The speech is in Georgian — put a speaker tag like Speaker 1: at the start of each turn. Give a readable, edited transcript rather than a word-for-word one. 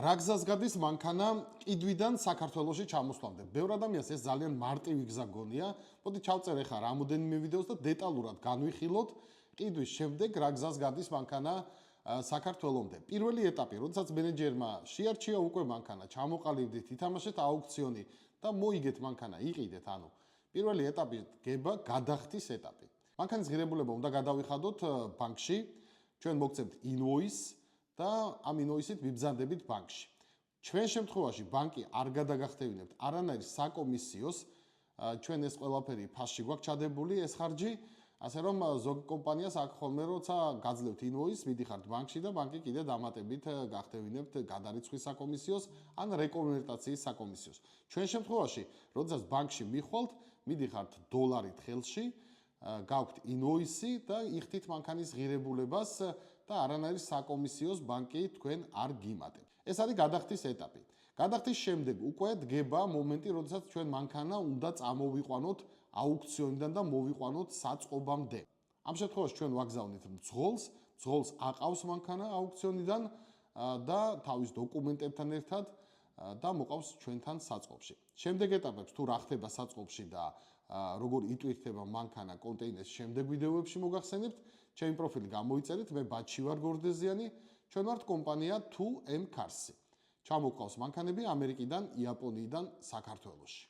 Speaker 1: რა გზას გადის მანქანა ყიდვიდან საქართველოში ჩამოსვლამდე? ბევრ ადამიანს ეს ძალიან მარტივი გზა გონია. მოდი ჩავწერ ახლა რამოდენიმე ვიდეოს და დეტალურად განვიხილოთ ყიდვის შემდეგ რა გზას გადის მანქანა საქართველომდე. პირველი ეტაპი, როდესაც მენეჯერმა შეარჩია უკვე მანქანა, ჩამოყალიბდით, ითამაშეთ აუქციონი და მოიგეთ მანქანა, იყიდეთ, ანუ პირველი ეტაპი გება გადახდის ეტაპი. მანქანის ღირებულება უნდა გადავიხადოთ ბანკში, ჩვენ მოგცემთ ინვოისს და ამ ინვოისით ვიბრძანდებით ბანკში. ჩვენ შემთხვევაში ბანკი არ გადაგახდევინებთ არანაირ საკომისიოს, ჩვენ ეს ყველაფერი ფასში გვაქვს ჩადებული ეს ხარჯი, ასე რომ ზოგ კომპანიას აქ ხოლმე როცა გაძლევთ ინვოისს, მიდიხართ ბანკში და ბანკი კიდე დამატებით გახდევინებთ გადარიცხვის საკომისიოს ან რეკონვერტაციის საკომისიოს. ჩვენ შემთხვევაში, როდესაც ბანკში მიხვალთ, მიდიხართ დოლარით ხელში, გაქვთ ინვოისი და იხდით მანქანის ღირებულებას და არანაირ საკომისიოს ბანკი თქვენ არ გიმატებთ. ეს არის გადახდის ეტაპი. გადახდის შემდეგ უკვე დგება მომენტი, როდესაც ჩვენ მანქანა უნდა წამოვიყვანოთ აუქციონიდან და მოვიყვანოთ საწყობამდე. ამ შემთხვევაში ჩვენ ვაგზავნით მძღოლს აყავს მანქანა აუქციონიდან და თავის დოკუმენტებთან ერთად და მოყავს ჩვენთან საწყობში. შემდეგ ეტაპებს თუ რა ხდება საწყობში და როგორ იტვირთება მანქანა კონტეინერს შემდეგ ვიდეოებში მოგახსენებთ, ჩემი პროფილი გამოიწერეთ, მე ბაჩი ვარ გორდეზიანი, ჩვენ ვართ კომპანია 2M Cars-ი. ჩამოყავს მანქანები ამერიკიდან, იაპონიიდან, საქართველოში.